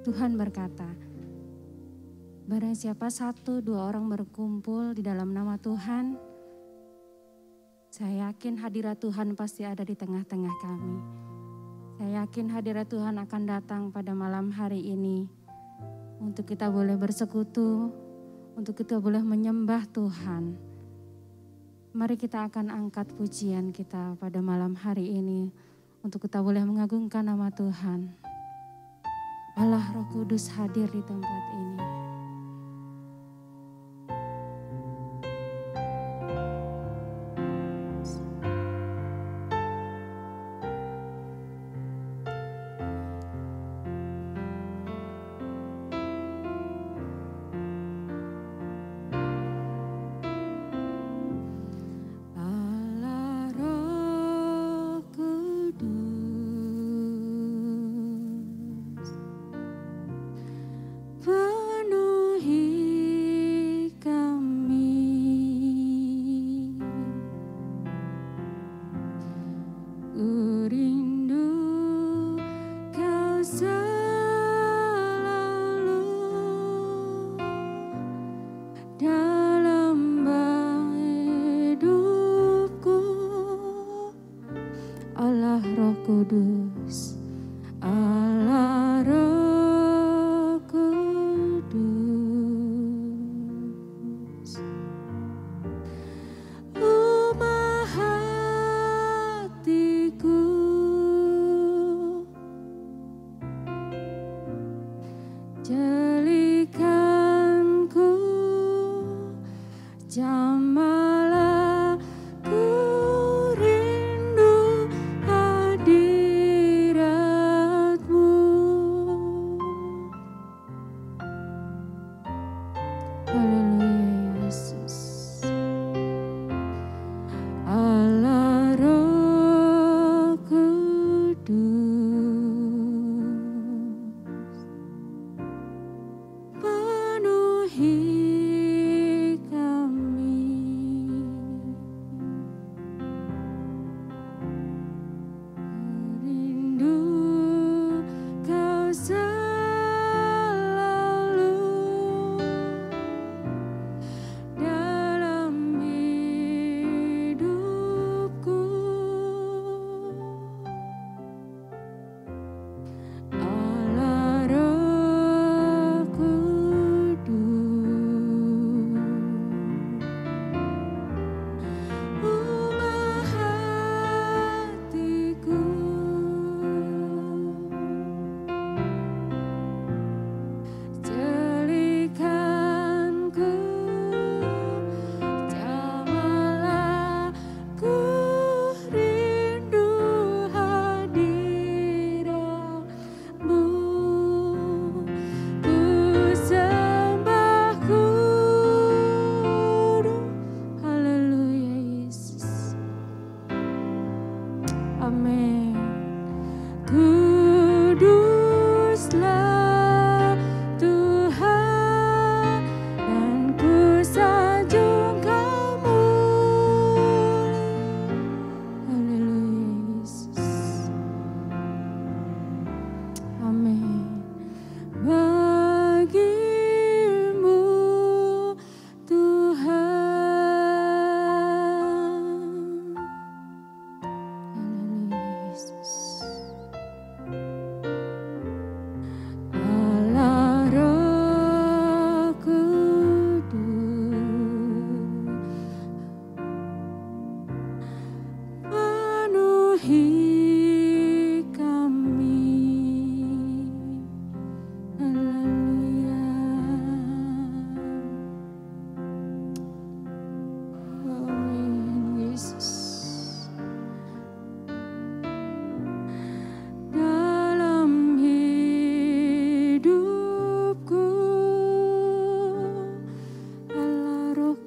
Tuhan berkata, barang siapa 1-2 orang berkumpul di dalam nama Tuhan, saya yakin hadirat Tuhan pasti ada di tengah-tengah kami. Saya yakin hadirat Tuhan akan datang pada malam hari ini untuk kita boleh bersekutu, untuk kita boleh menyembah Tuhan. Mari kita akan angkat pujian kita pada malam hari ini untuk kita boleh mengagungkan nama Tuhan. Allah Roh Kudus hadir di tempat ini. Kudus, Allah Roh Kudus, rumah hatiku, jelikanku, jamalah ku rindu hadiratmu. Haleluya Yesus. Allah Roh Kudus, penuhi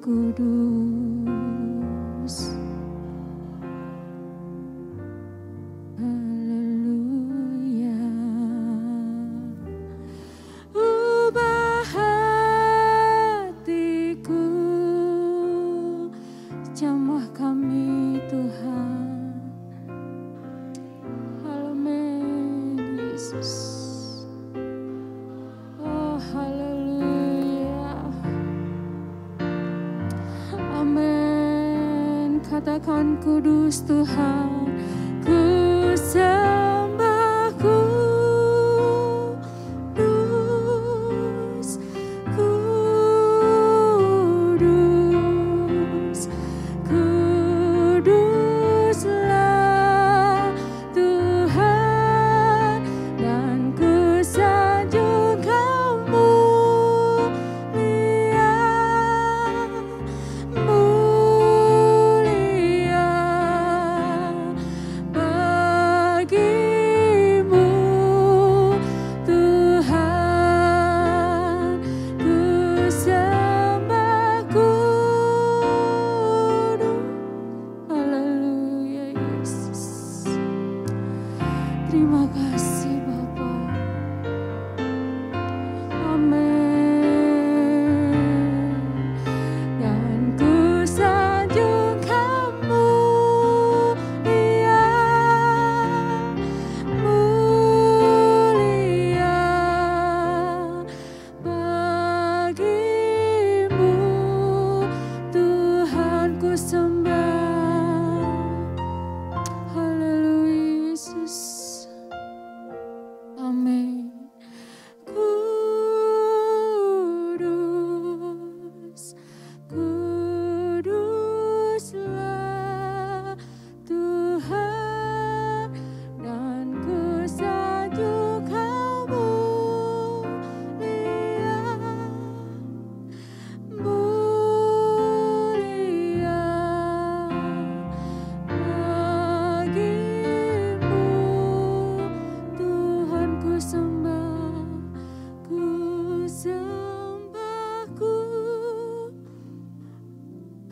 Kudus, haleluya. Ubah hatiku, jamah kami Tuhan. Amin Yesus. katakan kudus Tuhan, ku sembah kudus, kudus, kuduslah Tuhan, dan ku sanjung Kau mulia, mulia bagimu Tuhan, ku sembah kudus. Haleluya Yesus. Terima kasih Bapa. Amin. Dan ku sanjung Kau mulia, mulia bagimu Tuhan, ku sembah. Haleluya Yesus. Amin. Kudus, kuduslah Tuhan, dan ku sanjung Kau mulia, mulia bagimu Tuhan, ku sembah, ku sembahku.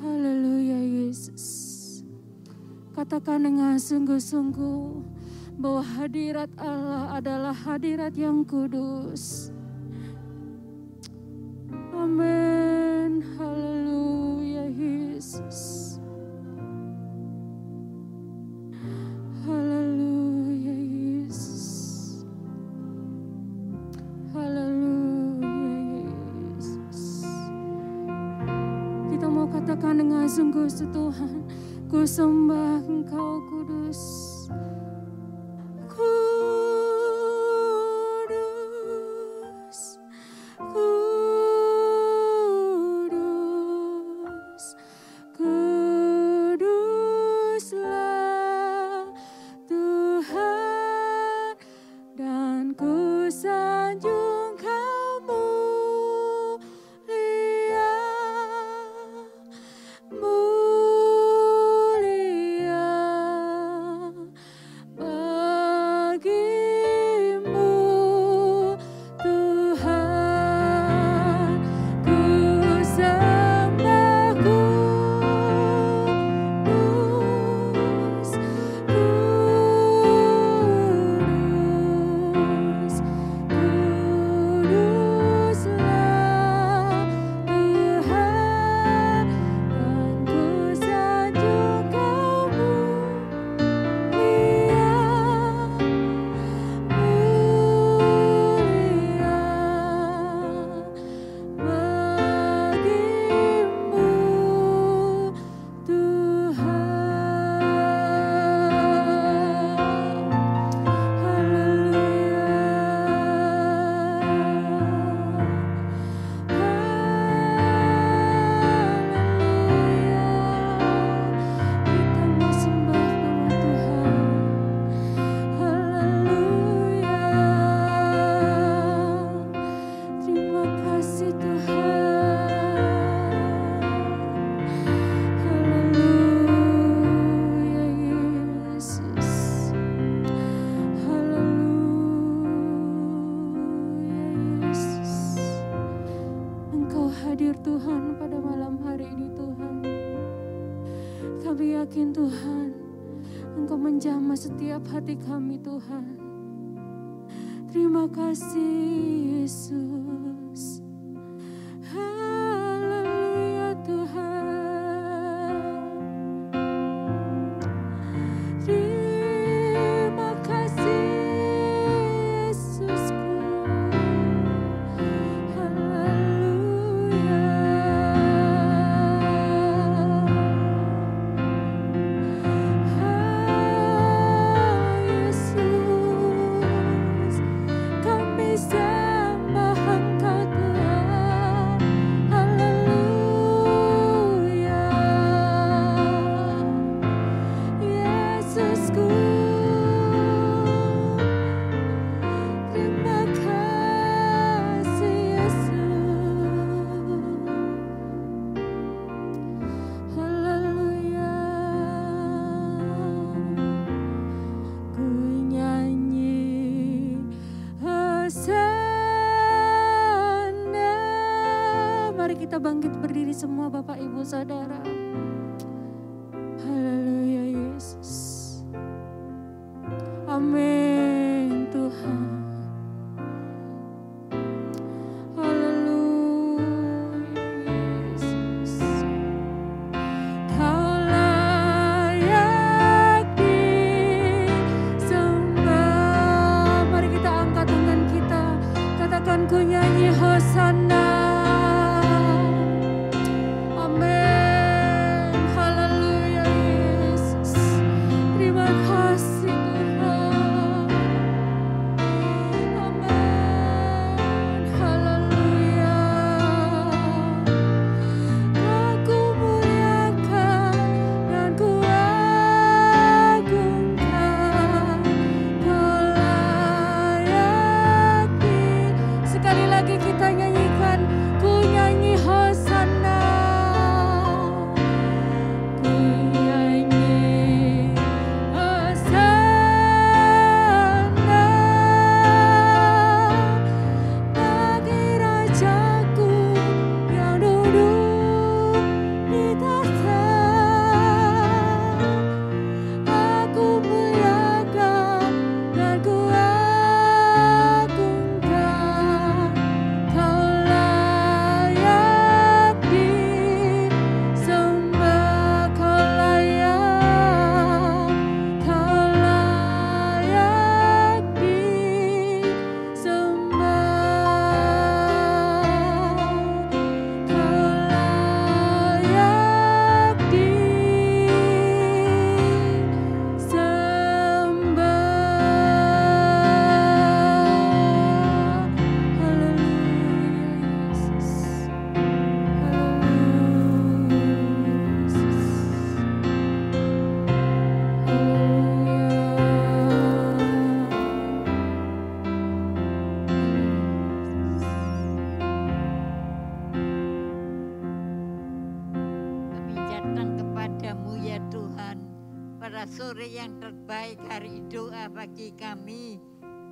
Haleluya Yesus. Katakan dengan sungguh-sungguh bahwa hadirat Allah adalah hadirat yang kudus. Amin. Haleluya Yesus. Haleluya Yesus. Haleluya Yesus. Kita mau katakan dengan sungguh Tuhan, ku sembah Engkau kudus. Kudus, kudus, kuduslah Tuhan, dan ku sanjung Kau mulia, mulia bagimu Tuhan, ku sembah kudus, kudus, kuduslah Tuhan, dan ku sanjung Kau mulia, mulia bagimu Tuhan. Haleluya. Kita mau sembah nama Tuhan. Haleluya. Terima kasih Tuhan. Haleluya Yesus. Haleluya Yesus. Engkau hadir Tuhan pada malam hari ini Tuhan. Kami yakin Tuhan, Engkau menjamah setiap hati kami Tuhan. Terima kasih Yesus. Haleluya Tuhan. Terima kasih Yesusku. Haleluya. bersama Bapak Ibu Saudara. Haleluya Yesus. Amin Tuhan. Ku nyanyi Hosana. Amin. Haleluya Yesus. Terima kasih Tuhan. Amin. Haleluya. Aku muliakan dan ku agungkan. Kau layak sekali lagi kita nyanyikan, ku nyanyi Hosana, ku nyanyi Hosana bagi Rajaku yang duduk di tahta. Aku muliakan dan ku sore yang terbaik, hari doa bagi kami.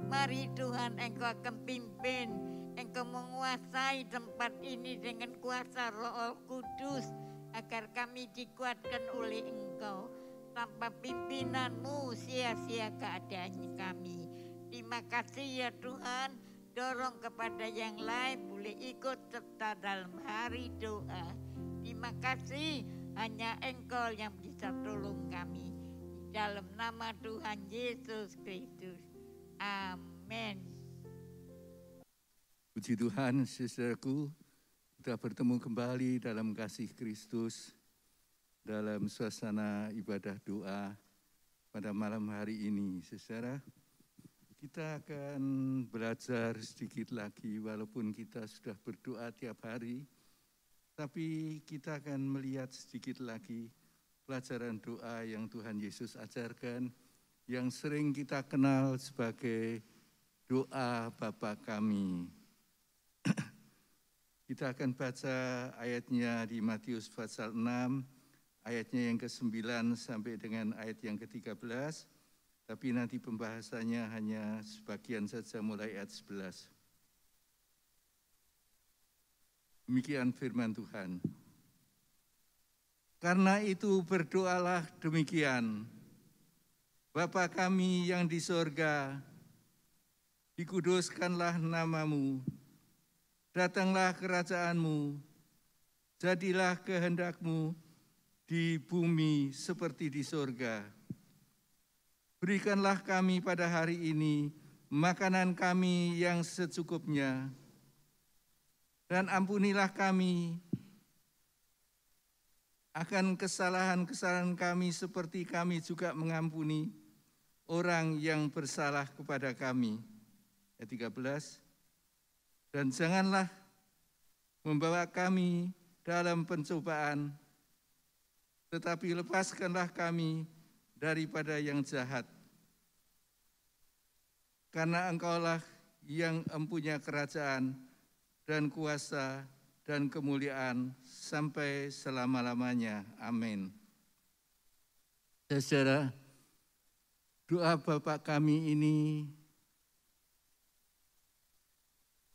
Mari Tuhan, Engkau akan pimpin, Engkau menguasai tempat ini dengan kuasa Roh Kudus, agar kami dikuatkan oleh Engkau. Tanpa pimpinan-Mu sia-sia keadaan kami. Terima kasih ya Tuhan, dorong kepada yang lain boleh ikut serta dalam hari doa. Terima kasih, hanya Engkau yang bisa tolong kami. Dalam nama Tuhan Yesus Kristus. Amin. Puji Tuhan, saudaraku, kita bertemu kembali dalam kasih Kristus, dalam suasana ibadah doa pada malam hari ini. Saudara, kita akan belajar sedikit lagi, walaupun kita sudah berdoa tiap hari, tapi kita akan melihat sedikit lagi pelajaran doa yang Tuhan Yesus ajarkan, yang sering kita kenal sebagai doa Bapa Kami. Kita akan baca ayatnya di Matius pasal 6, ayatnya yang ke-9 sampai dengan ayat yang ke-13, tapi nanti pembahasannya hanya sebagian saja mulai ayat 11. Demikian firman Tuhan. Karena itu berdoalah demikian, Bapa kami yang di sorga, dikuduskanlah nama-Mu, datanglah kerajaan-Mu, jadilah kehendak-Mu di bumi seperti di sorga. Berikanlah kami pada hari ini makanan kami yang secukupnya, dan ampunilah kami akan kesalahan-kesalahan kami seperti kami juga mengampuni orang yang bersalah kepada kami. Ayat 13, dan janganlah membawa kami dalam pencobaan, tetapi lepaskanlah kami daripada yang jahat. Karena Engkaulah yang mempunyai kerajaan dan kuasa dan kemuliaan sampai selama-lamanya. Amin. Saudara, doa Bapa kami ini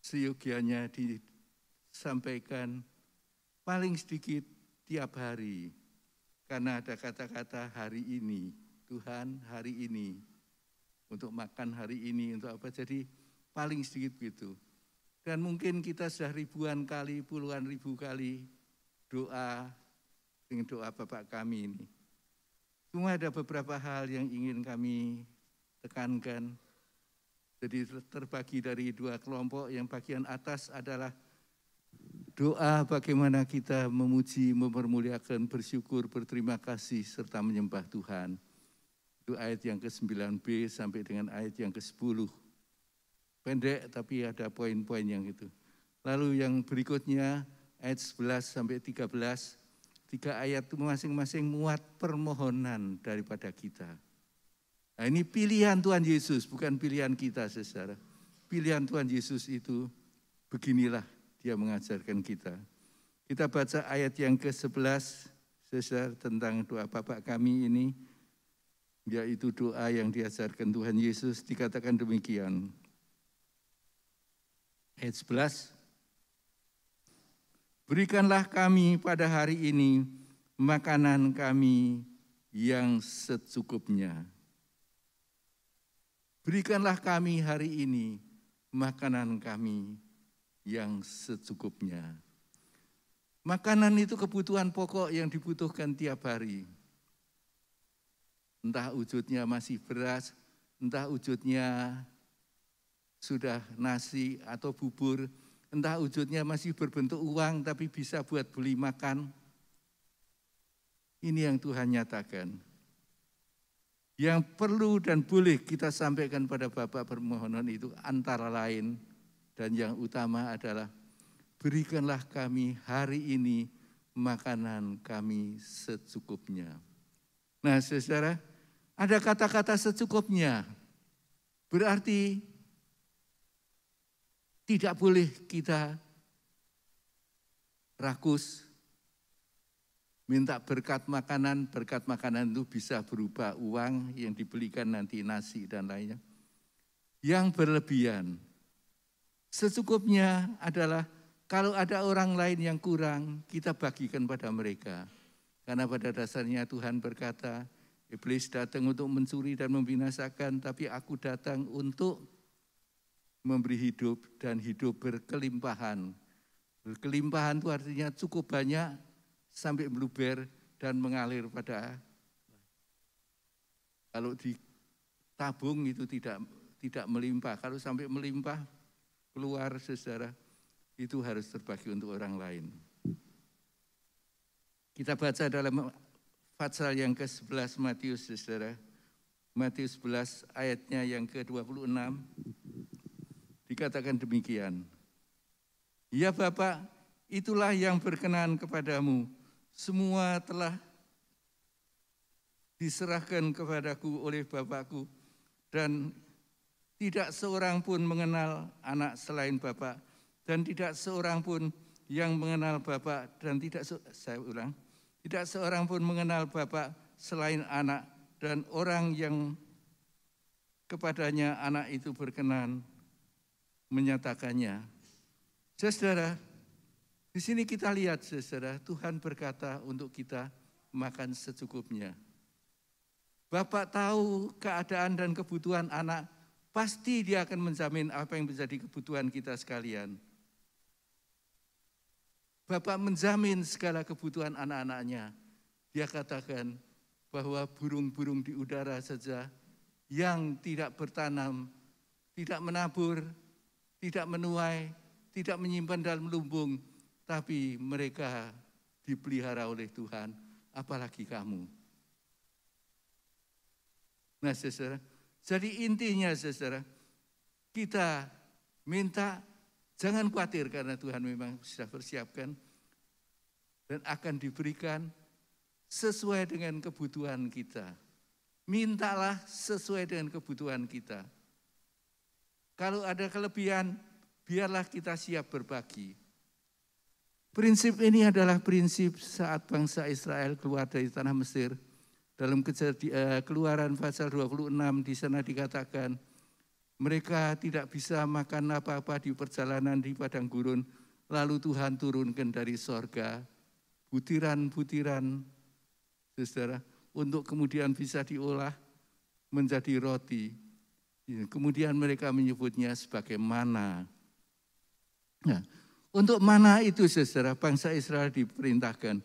seyogianya disampaikan paling sedikit tiap hari. Karena ada kata-kata hari ini, Tuhan hari ini, untuk makan hari ini, untuk apa, jadi paling sedikit begitu. Dan mungkin kita sudah ribuan kali, puluhan ribu kali doa dengan doa Bapak kami ini. Cuma ada beberapa hal yang ingin kami tekankan. Jadi terbagi dari dua kelompok. Yang bagian atas adalah doa bagaimana kita memuji, mempermuliakan, bersyukur, berterima kasih, serta menyembah Tuhan. Itu ayat yang ke-9b sampai dengan ayat yang ke-10. Pendek tapi ada poin-poin yang itu. Lalu yang berikutnya ayat 11 sampai 13. 3 ayat itu masing-masing muat permohonan daripada kita. Nah, ini pilihan Tuhan Yesus, bukan pilihan kita, saudara. Pilihan Tuhan Yesus itu beginilah dia mengajarkan kita. Kita baca ayat yang ke-11, saudara, tentang doa Bapa kami ini, yaitu doa yang diajarkan Tuhan Yesus, dikatakan demikian. Ayat 11. Berikanlah kami pada hari ini makanan kami yang secukupnya. Berikanlah kami hari ini makanan kami yang secukupnya. Makanan itu kebutuhan pokok yang dibutuhkan tiap hari. Entah wujudnya masih beras, entah wujudnya sudah nasi atau bubur, entah wujudnya masih berbentuk uang tapi bisa buat beli makan. Ini yang Tuhan nyatakan. Yang perlu dan boleh kita sampaikan pada Bapak permohonan itu antara lain dan yang utama adalah berikanlah kami hari ini makanan kami secukupnya. Nah, saudara, ada kata-kata secukupnya. Berarti tidak boleh kita rakus, minta berkat makanan itu bisa berupa uang yang dibelikan nanti nasi dan lainnya. Yang berlebihan. Secukupnya adalah kalau ada orang lain yang kurang, kita bagikan pada mereka. Karena pada dasarnya Tuhan berkata, iblis datang untuk mencuri dan membinasakan, tapi aku datang untuk memberi hidup dan hidup berkelimpahan. Berkelimpahan itu artinya cukup banyak sampai meluber dan mengalir pada. Kalau ditabung itu tidak melimpah. Kalau sampai melimpah keluar, saudara, itu harus terbagi untuk orang lain. Kita baca dalam pasal yang ke-11 Matius, saudara. Matius 11 ayatnya yang ke-26. Dikatakan demikian. Ya Bapak, itulah yang berkenan kepadamu. Semua telah diserahkan kepadaku oleh Bapakku. Dan tidak seorang pun mengenal anak selain Bapak. Dan tidak seorang pun yang mengenal Bapak. Dan tidak seorang pun mengenal Bapak selain anak. Dan orang yang kepadanya anak itu berkenan menyatakannya. Saudara, di sini kita lihat, saudara, Tuhan berkata untuk kita makan secukupnya. Bapak tahu keadaan dan kebutuhan anak, pasti dia akan menjamin apa yang menjadi kebutuhan kita sekalian. Bapak menjamin segala kebutuhan anak-anaknya. Dia katakan bahwa burung-burung di udara saja yang tidak bertanam, tidak menabur, tidak menuai, tidak menyimpan dalam lumbung, tapi mereka dipelihara oleh Tuhan, apalagi kamu. Nah, saudara, jadi intinya, saudara, kita minta jangan khawatir karena Tuhan memang sudah persiapkan dan akan diberikan sesuai dengan kebutuhan kita. Mintalah sesuai dengan kebutuhan kita. Kalau ada kelebihan, biarlah kita siap berbagi. Prinsip ini adalah prinsip saat bangsa Israel keluar dari tanah Mesir. Dalam Keluaran pasal 26 di sana dikatakan, mereka tidak bisa makan apa-apa di perjalanan di padang gurun, lalu Tuhan turunkan dari sorga butiran-butiran, saudara, untuk kemudian bisa diolah menjadi roti. Kemudian mereka menyebutnya sebagai mana. Nah, untuk mana itu, saudara, bangsa Israel diperintahkan,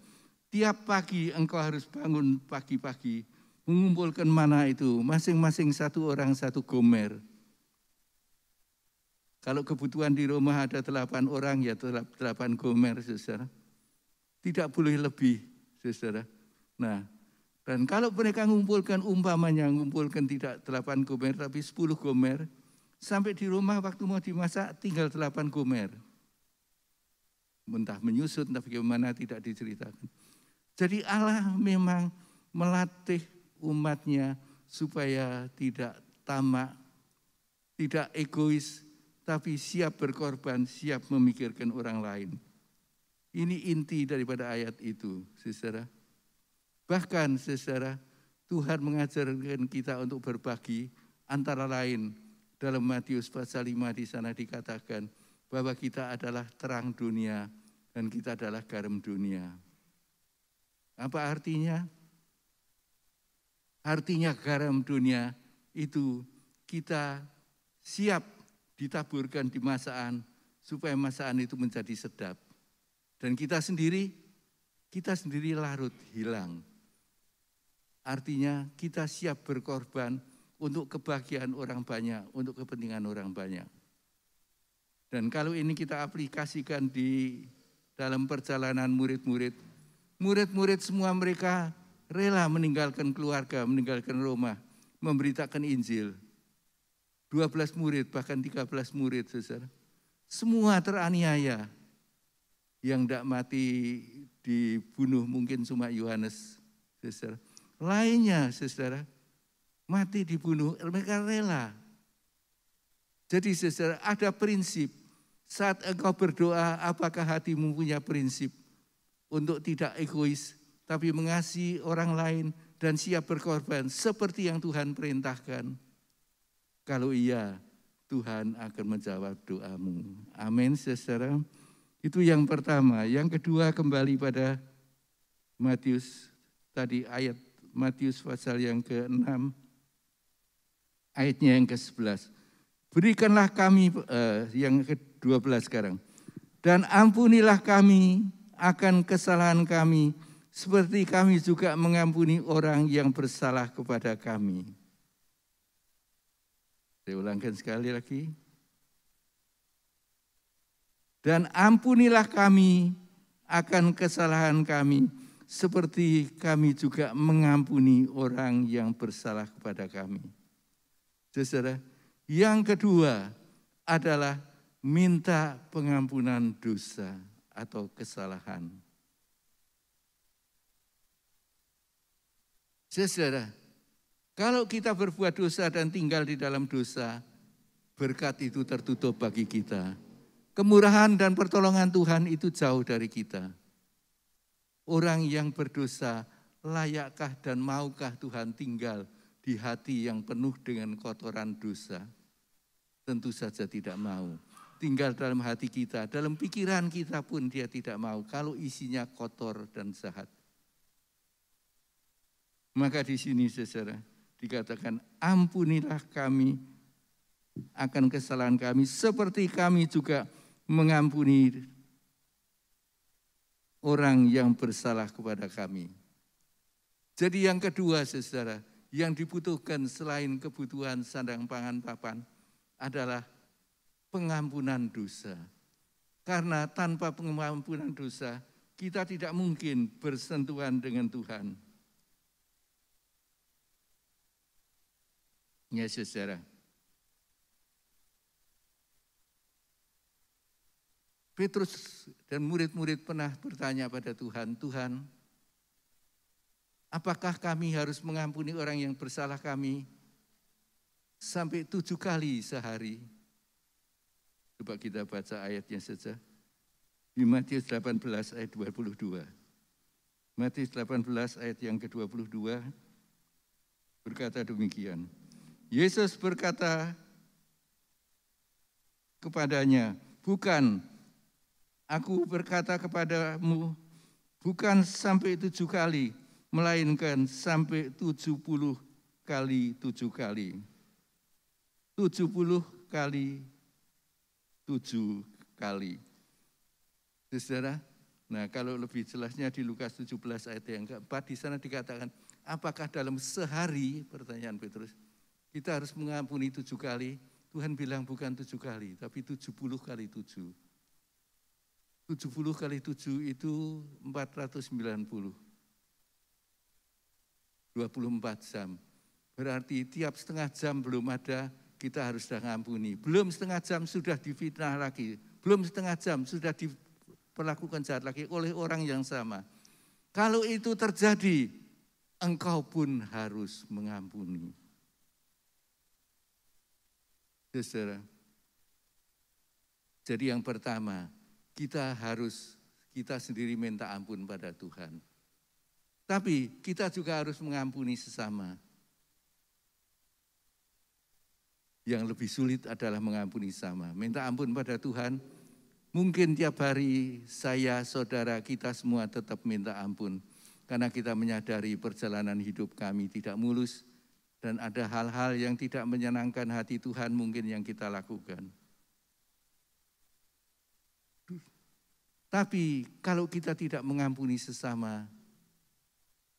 tiap pagi engkau harus bangun pagi-pagi, mengumpulkan mana itu, masing-masing satu orang satu gomer. Kalau kebutuhan di rumah ada 8 orang, ya 8 gomer, saudara. Tidak boleh lebih, saudara. Nah, dan kalau mereka mengumpulkan, umpamanya mengumpulkan tidak 8 gomer, tapi 10 gomer, sampai di rumah waktu mau dimasak tinggal 8 gomer. Entah menyusut, entah bagaimana tidak diceritakan. Jadi Allah memang melatih umatnya supaya tidak tamak, tidak egois, tapi siap berkorban, siap memikirkan orang lain. Ini inti daripada ayat itu, saudara. Bahkan, saudara, Tuhan mengajarkan kita untuk berbagi, antara lain dalam Matius pasal 5 di sana dikatakan bahwa kita adalah terang dunia dan kita adalah garam dunia. Apa artinya? Artinya garam dunia itu kita siap ditaburkan di masakan supaya masakan itu menjadi sedap. Dan kita sendiri larut hilang. Artinya kita siap berkorban untuk kebahagiaan orang banyak, untuk kepentingan orang banyak. Dan kalau ini kita aplikasikan di dalam perjalanan murid-murid semua mereka rela meninggalkan keluarga, meninggalkan rumah, memberitakan Injil. 12 murid, bahkan 13 murid, saudara. Semua teraniaya. Yang tidak mati dibunuh mungkin cuma Yohanes, saudara. Lainnya, saudara, mati dibunuh, mereka rela. Jadi, saudara, ada prinsip. Saat engkau berdoa, apakah hatimu punya prinsip untuk tidak egois, tapi mengasihi orang lain dan siap berkorban seperti yang Tuhan perintahkan? Kalau iya, Tuhan akan menjawab doamu. Amin, saudara. Itu yang pertama. Yang kedua, kembali pada Matius, tadi ayat Matius pasal yang ke-6, ayatnya yang ke-11. Berikanlah kami, yang ke-12 sekarang. Dan ampunilah kami akan kesalahan kami, seperti kami juga mengampuni orang yang bersalah kepada kami. Saya ulangkan sekali lagi. Dan ampunilah kami akan kesalahan kami, seperti kami juga mengampuni orang yang bersalah kepada kami. Saudara, yang kedua adalah minta pengampunan dosa atau kesalahan. Saudara, kalau kita berbuat dosa dan tinggal di dalam dosa, berkat itu tertutup bagi kita. Kemurahan dan pertolongan Tuhan itu jauh dari kita. Orang yang berdosa, layakkah dan maukah Tuhan tinggal di hati yang penuh dengan kotoran dosa? Tentu saja tidak mau. Tinggal dalam hati kita, dalam pikiran kita pun dia tidak mau kalau isinya kotor dan jahat. Maka di sini, saudara, dikatakan ampunilah kami akan kesalahan kami, seperti kami juga mengampuni orang yang bersalah kepada kami. Jadi yang kedua, saudara, yang dibutuhkan selain kebutuhan sandang pangan papan adalah pengampunan dosa. Karena tanpa pengampunan dosa, kita tidak mungkin bersentuhan dengan Tuhan. Ya, saudara. Petrus dan murid-murid pernah bertanya pada Tuhan, Tuhan, apakah kami harus mengampuni orang yang bersalah kami sampai 7 kali sehari? Coba kita baca ayatnya saja. Di Matius 18 ayat 22. Matius 18 ayat yang ke-22 berkata demikian. Yesus berkata kepadanya, bukan, aku berkata kepadamu, Bukan sampai 7 kali, melainkan sampai 70 kali 7 kali. 70 kali 7 kali. Saudara, nah kalau lebih jelasnya di Lukas 17 ayat yang keempat, di sana dikatakan, apakah dalam sehari, pertanyaan Petrus, kita harus mengampuni 7 kali? Tuhan bilang bukan 7 kali, tapi 70 kali 7. 70 kali 7 itu 490. 24 jam. Berarti tiap setengah jam belum ada, kita harus sudah ngampuni. Belum setengah jam sudah difitnah lagi. Belum setengah jam sudah diperlakukan jahat lagi oleh orang yang sama. Kalau itu terjadi, engkau pun harus mengampuni. Saudara, jadi yang pertama, kita sendiri minta ampun pada Tuhan. Tapi kita juga harus mengampuni sesama. Yang lebih sulit adalah mengampuni sesama. Minta ampun pada Tuhan, mungkin tiap hari saya, saudara, kita semua tetap minta ampun. Karena kita menyadari perjalanan hidup kami tidak mulus. Dan ada hal-hal yang tidak menyenangkan hati Tuhan mungkin yang kita lakukan. Tapi kalau kita tidak mengampuni sesama,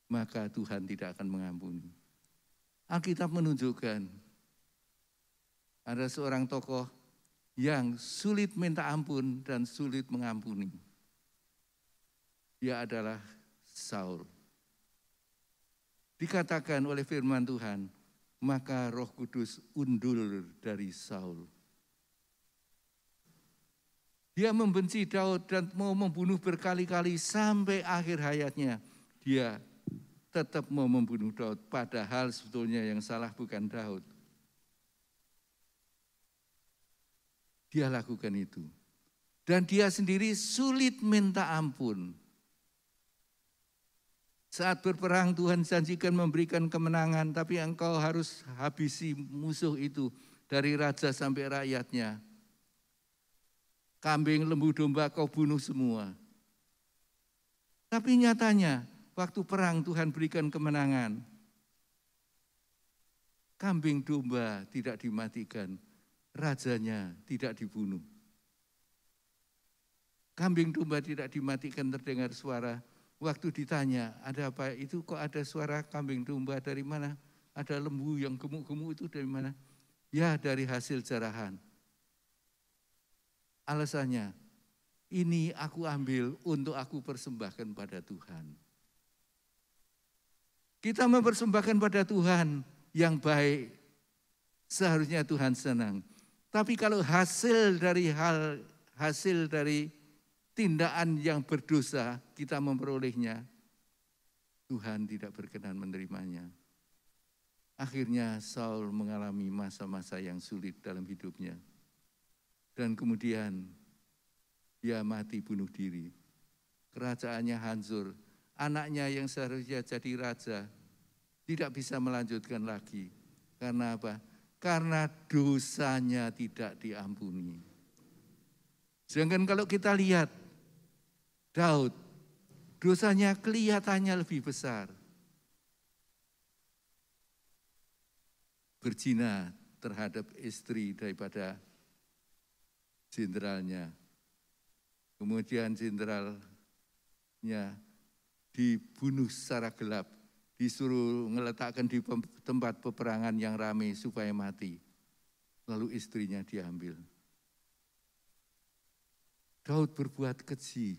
maka Tuhan tidak akan mengampuni. Alkitab menunjukkan ada seorang tokoh yang sulit minta ampun dan sulit mengampuni. Dia adalah Saul. Dikatakan oleh firman Tuhan, maka Roh Kudus undur dari Saul. Dia membenci Daud dan mau membunuh berkali-kali sampai akhir hayatnya. Dia tetap mau membunuh Daud, padahal sebetulnya yang salah bukan Daud. Dia lakukan itu. Dan dia sendiri sulit minta ampun. Saat berperang Tuhan janjikan memberikan kemenangan, tapi engkau harus habisi musuh itu dari raja sampai rakyatnya. Kambing, lembu, domba kau bunuh semua. Tapi nyatanya waktu perang Tuhan berikan kemenangan. Kambing, domba tidak dimatikan, rajanya tidak dibunuh. Kambing, domba tidak dimatikan, terdengar suara. Waktu ditanya, ada apa? Itu kok ada suara kambing, domba dari mana? Ada lembu yang gemuk-gemuk itu dari mana? Ya, dari hasil jarahan. Alasannya, ini aku ambil untuk aku persembahkan pada Tuhan. Kita mempersembahkan pada Tuhan yang baik, seharusnya Tuhan senang. Tapi kalau hasil dari tindakan yang berdosa kita memperolehnya, Tuhan tidak berkenan menerimanya. Akhirnya Saul mengalami masa-masa yang sulit dalam hidupnya. Dan kemudian dia mati bunuh diri. Kerajaannya hancur. Anaknya yang seharusnya jadi raja tidak bisa melanjutkan lagi. Karena apa? Karena dosanya tidak diampuni. Sedangkan kalau kita lihat Daud, dosanya kelihatannya lebih besar. Berzina terhadap istri daripada jenderalnya. Kemudian jenderalnya dibunuh secara gelap, disuruh meletakkan di tempat peperangan yang ramai supaya mati. Lalu istrinya diambil. Daud berbuat keji,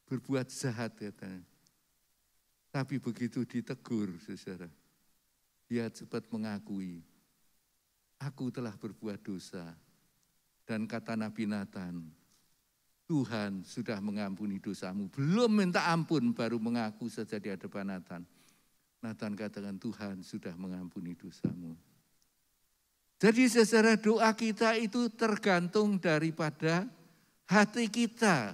berbuat jahat katanya. Tapi begitu ditegur, saudara, dia cepat mengakui, aku telah berbuat dosa. Dan kata Nabi Nathan, Tuhan sudah mengampuni dosamu. Belum minta ampun, baru mengaku saja di hadapan Nathan. Nathan katakan, Tuhan sudah mengampuni dosamu. Jadi saudara, doa kita itu tergantung daripada hati kita.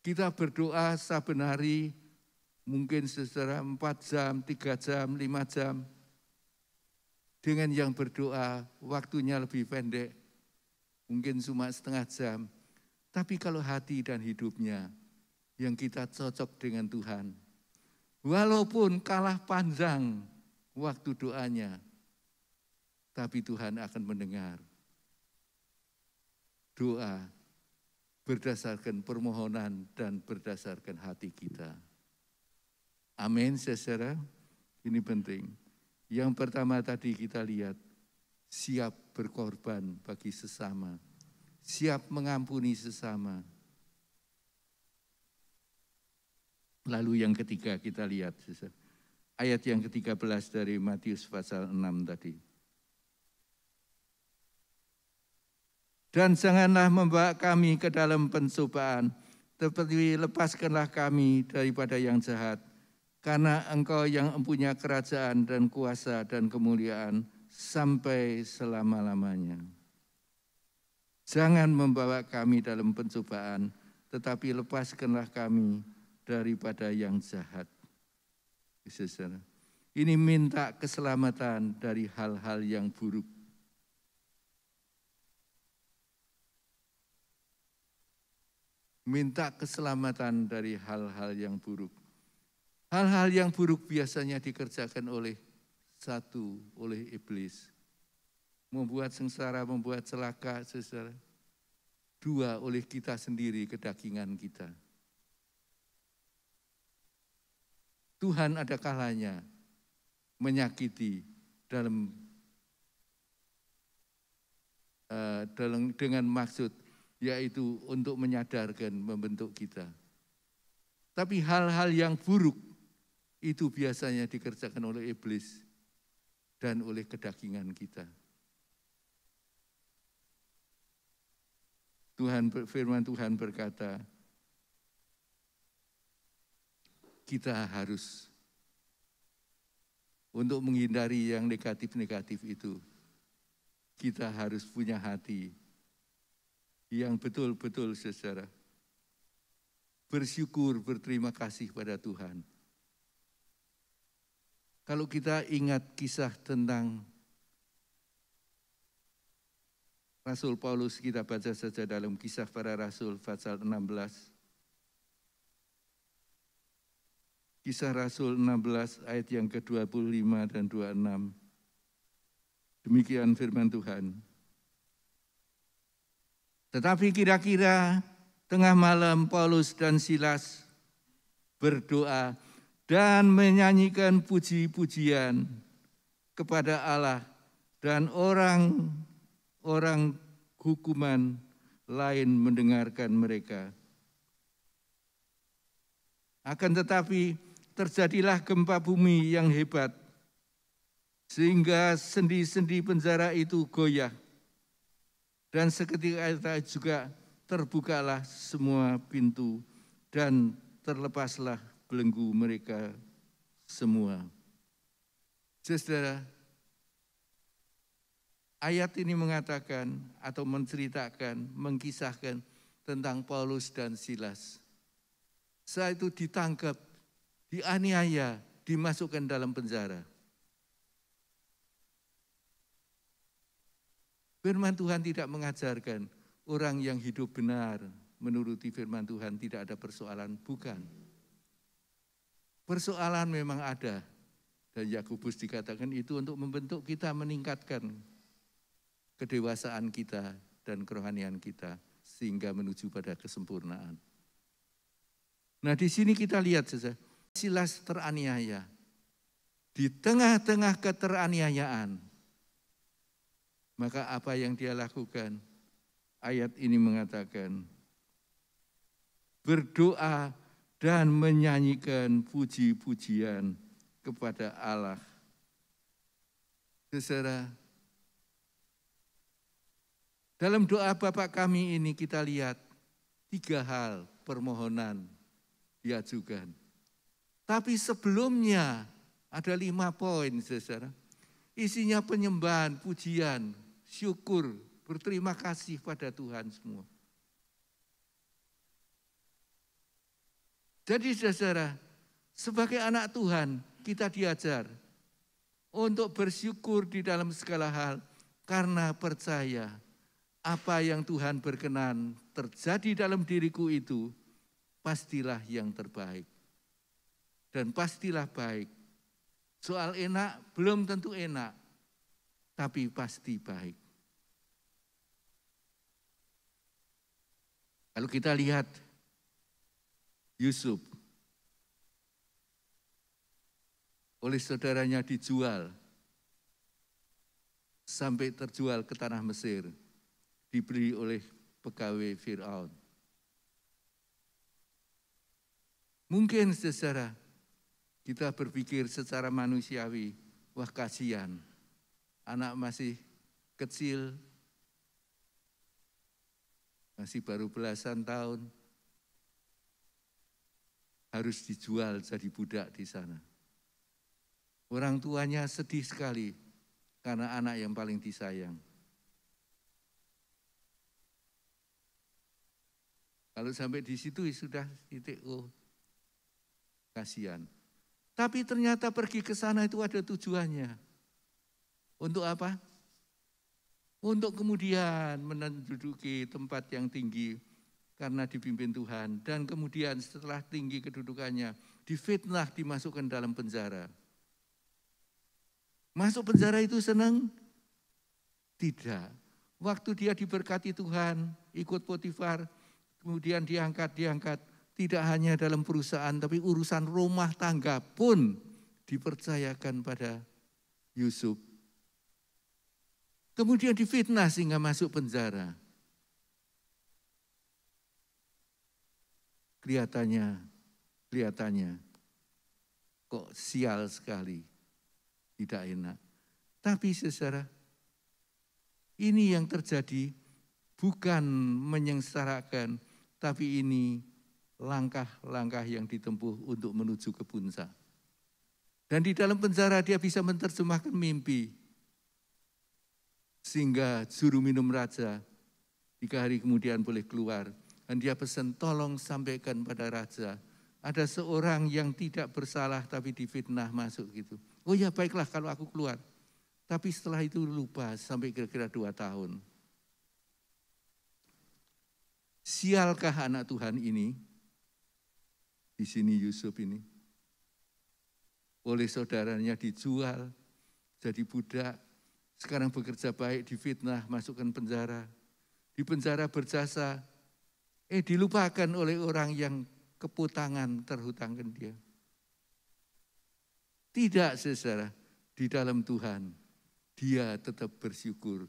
Kita berdoa saben hari, mungkin saudara 4 jam, 3 jam, 5 jam. Dengan yang berdoa, waktunya lebih pendek, mungkin cuma setengah jam. Tapi kalau hati dan hidupnya yang kita cocok dengan Tuhan, walaupun kalah panjang waktu doanya, tapi Tuhan akan mendengar doa berdasarkan permohonan dan berdasarkan hati kita. Amin, saudara. Ini penting. Yang pertama tadi kita lihat, siap berkorban bagi sesama, siap mengampuni sesama. Lalu yang ketiga kita lihat, ayat yang ke-13 dari Matius pasal 6 tadi. Dan janganlah membawa kami ke dalam pencobaan, tetapi lepaskanlah kami daripada yang jahat. Karena Engkau yang mempunyai kerajaan dan kuasa dan kemuliaan sampai selama-lamanya. Jangan membawa kami dalam pencobaan, tetapi lepaskanlah kami daripada yang jahat. Ini minta keselamatan dari hal-hal yang buruk. Minta keselamatan dari hal-hal yang buruk. Hal-hal yang buruk biasanya dikerjakan oleh iblis. Membuat sengsara, membuat celaka, saudara. 2, oleh kita sendiri, kedagingan kita. Tuhan ada kalanya menyakiti dengan maksud, yaitu untuk menyadarkan, membentuk kita. Tapi hal-hal yang buruk itu biasanya dikerjakan oleh iblis dan oleh kedagingan kita. Firman Tuhan berkata, kita harus untuk menghindari yang negatif-negatif itu, kita harus punya hati yang betul-betul saudara bersyukur, berterima kasih pada Tuhan. Kalau kita ingat kisah tentang Rasul Paulus, kita baca saja dalam Kisah Para Rasul pasal 16. Kisah Rasul 16 ayat yang ke-25 dan 26. Demikian firman Tuhan. Tetapi kira-kira tengah malam Paulus dan Silas berdoa dan menyanyikan puji-pujian kepada Allah, dan orang hukuman lain mendengarkan mereka. Akan tetapi terjadilah gempa bumi yang hebat, sehingga sendi-sendi penjara itu goyah. Dan seketika itu juga terbukalah semua pintu dan terlepaslah belenggu mereka semua. Saudara, ayat ini mengatakan atau menceritakan, mengkisahkan tentang Paulus dan Silas. Saat itu ditangkap, dianiaya, dimasukkan dalam penjara. Firman Tuhan tidak mengajarkan orang yang hidup benar menuruti firman Tuhan tidak ada persoalan, bukan. Persoalan memang ada. Dan Yakobus dikatakan itu untuk membentuk kita, meningkatkan kedewasaan kita dan kerohanian kita sehingga menuju pada kesempurnaan. Nah, di sini kita lihat saja Silas teraniaya. Di tengah-tengah keteraniayaan, maka apa yang dia lakukan? Ayat ini mengatakan, berdoa dan menyanyikan puji-pujian kepada Allah. Saudara, dalam doa Bapa kami ini kita lihat 3 hal permohonan diajukan. Tapi sebelumnya ada 5 poin, saudara. Isinya penyembahan, pujian, syukur, berterima kasih pada Tuhan semua. Jadi saudara, sebagai anak Tuhan kita diajar untuk bersyukur di dalam segala hal karena percaya apa yang Tuhan berkenan terjadi dalam diriku itu, pastilah yang terbaik. Dan pastilah baik. Soal enak, belum tentu enak, tapi pasti baik. Kalau kita lihat Yusuf, oleh saudaranya dijual, sampai terjual ke tanah Mesir, dibeli oleh pegawai Firaun. Mungkin saudara, kita berpikir secara manusiawi, wah kasihan, anak masih kecil, masih baru belasan tahun, harus dijual jadi budak di sana. Orang tuanya sedih sekali karena anak yang paling disayang. Kalau sampai di situ sudah titik, oh kasihan. Tapi ternyata pergi ke sana itu ada tujuannya. Untuk apa? Untuk kemudian menduduki tempat yang tinggi karena dipimpin Tuhan. Dan kemudian setelah tinggi kedudukannya, difitnah, dimasukkan dalam penjara. Masuk penjara itu senang? Tidak. Waktu dia diberkati Tuhan, ikut Potifar, kemudian diangkat. Tidak hanya dalam perusahaan, tapi urusan rumah tangga pun dipercayakan pada Yusuf. Kemudian difitnah sehingga masuk penjara. Kelihatannya kok sial sekali, tidak enak. Tapi saudara, ini yang terjadi bukan menyengsarakan, tapi ini langkah-langkah yang ditempuh untuk menuju ke puncak. Dan di dalam penjara dia bisa menerjemahkan mimpi. Sehingga juru minum raja 3 hari kemudian boleh keluar. Dan dia pesan, tolong sampaikan pada raja, ada seorang yang tidak bersalah tapi difitnah masuk gitu. Oh ya baiklah kalau aku keluar. Tapi setelah itu lupa sampai kira-kira 2 tahun. Sialkah anak Tuhan ini? Di sini Yusuf ini. Oleh saudaranya dijual, jadi budak. Sekarang bekerja baik, difitnah, masukkan penjara. Di penjara berjasa, dilupakan oleh orang yang keputangan terhutangkan dia. Tidak saudara, di dalam Tuhan, dia tetap bersyukur.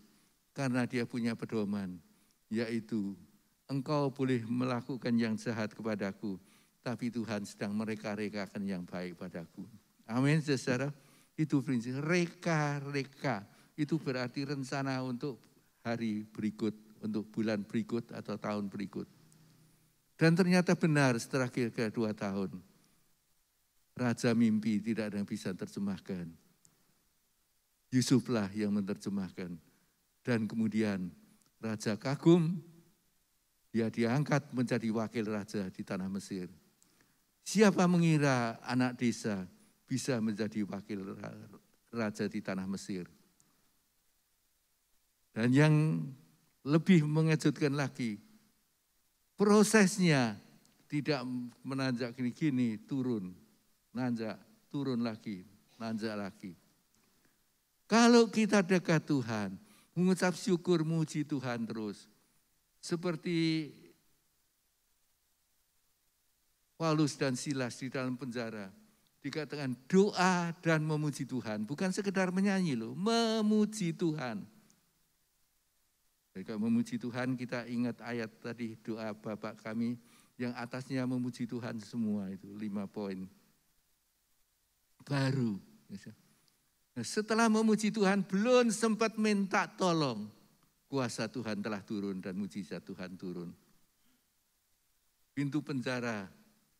Karena dia punya pedoman, yaitu engkau boleh melakukan yang jahat kepadaku, tapi Tuhan sedang mereka-rekakan yang baik padaku. Amin saudara, itu prinsip reka-reka. Itu berarti rencana untuk hari berikut, untuk bulan berikut atau tahun berikut. Dan ternyata benar setelah kira-kira 2 tahun. Raja mimpi tidak ada yang bisa terjemahkan. Yusuflah yang menerjemahkan. Dan kemudian raja kagum, dia diangkat menjadi wakil raja di tanah Mesir. Siapa mengira anak desa bisa menjadi wakil raja di tanah Mesir? Dan yang lebih mengejutkan lagi, prosesnya tidak menanjak gini-gini, turun, nanjak, turun lagi, nanjak lagi. Kalau kita dekat Tuhan, mengucap syukur, muji Tuhan terus. Seperti Paulus dan Silas di dalam penjara, dikatakan doa dan memuji Tuhan. Bukan sekedar menyanyi loh, memuji Tuhan. Jika memuji Tuhan, kita ingat ayat tadi doa Bapak kami yang atasnya memuji Tuhan semua itu 5 poin. Baru. Nah, setelah memuji Tuhan belum sempat minta tolong. Kuasa Tuhan telah turun dan mujizat Tuhan turun. Pintu penjara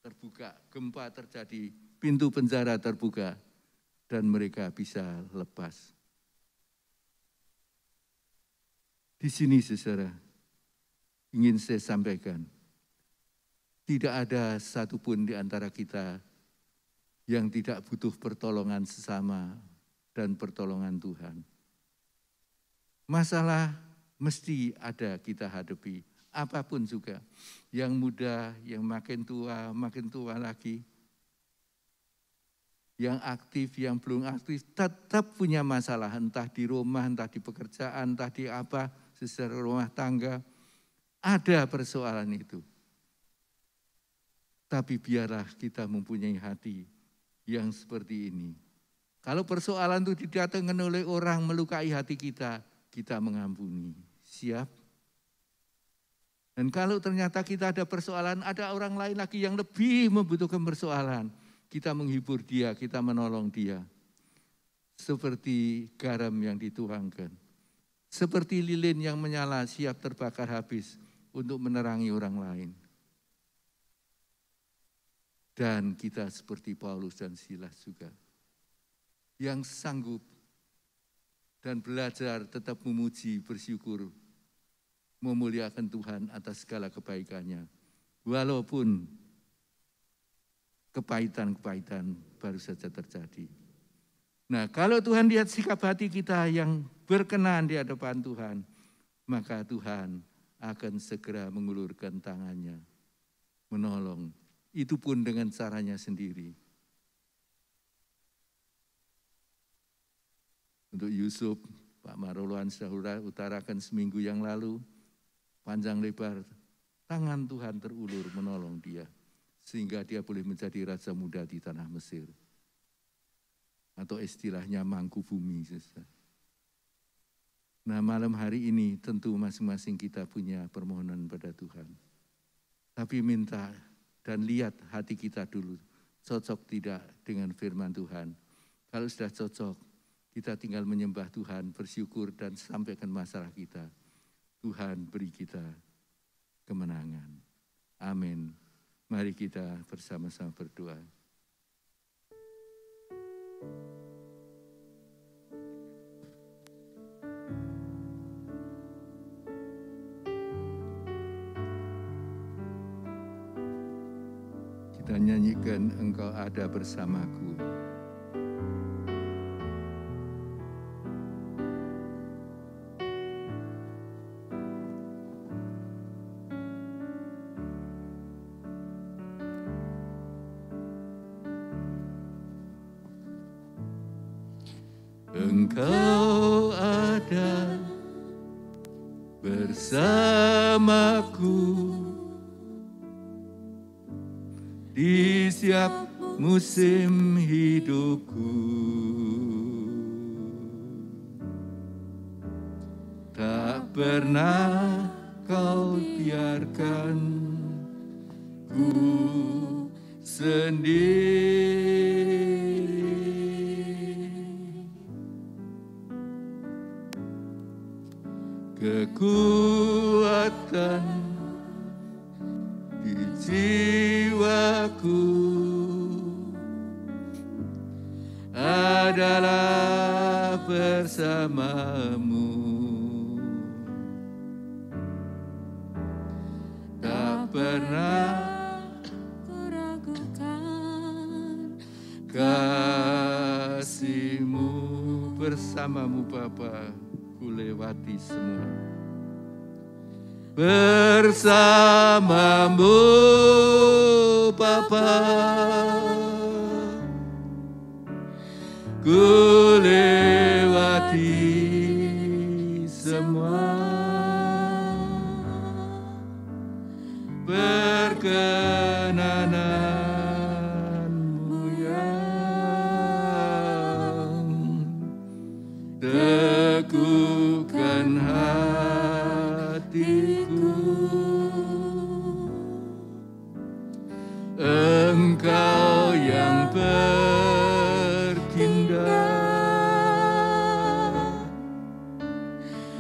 terbuka, gempa terjadi, pintu penjara terbuka dan mereka bisa lepas. Di sini saudara, ingin saya sampaikan, tidak ada satupun di antara kita yang tidak butuh pertolongan sesama dan pertolongan Tuhan. Masalah mesti ada kita hadapi, apapun juga. Yang muda, yang makin tua lagi. Yang aktif, yang belum aktif, tetap punya masalah. Entah di rumah, entah di pekerjaan, entah di apa, secara rumah tangga. Ada persoalan itu. Tapi biarlah kita mempunyai hati yang seperti ini. Kalau persoalan itu didatangkan oleh orang melukai hati kita, kita mengampuni. Siap? Dan kalau ternyata kita ada persoalan, ada orang lain lagi yang lebih membutuhkan persoalan, kita menghibur dia, kita menolong dia. Seperti garam yang dituangkan. Seperti lilin yang menyala siap terbakar habis untuk menerangi orang lain. Dan kita seperti Paulus dan Silas juga. Yang sanggup dan belajar tetap memuji, bersyukur, memuliakan Tuhan atas segala kebaikannya. Walaupun kepahitan-kepahitan baru saja terjadi. Nah, kalau Tuhan lihat sikap hati kita yang berkenan di hadapan Tuhan, maka Tuhan akan segera mengulurkan tangannya, menolong. Itu pun dengan caranya sendiri. Untuk Yusuf, Pak Maruluan sudah utarakan seminggu yang lalu, panjang lebar, tangan Tuhan terulur menolong dia. Sehingga dia boleh menjadi raja muda di tanah Mesir. Atau istilahnya mangku bumi. Nah, malam hari ini tentu masing-masing kita punya permohonan pada Tuhan. Tapi minta dan lihat hati kita dulu, cocok tidak dengan firman Tuhan. Kalau sudah cocok, kita tinggal menyembah Tuhan, bersyukur dan sampaikan masalah kita. Tuhan beri kita kemenangan. Amin. Mari kita bersama-sama berdoa. Kita nyanyikan Engkau ada bersamaku. Engkau ada bersamaku di setiap musim hidupku. Tak pernah kau biarkan ku sendiri. Kekuatan di jiwaku adalah bersamamu. Tak pernah ku ragukan kasih-Mu. Bersamamu Bapa, ku lewati semua. Bersamamu Bapa, ku lewati semua. Perkenananmu yang teguhkan hatiku. Engkau yang bertindak,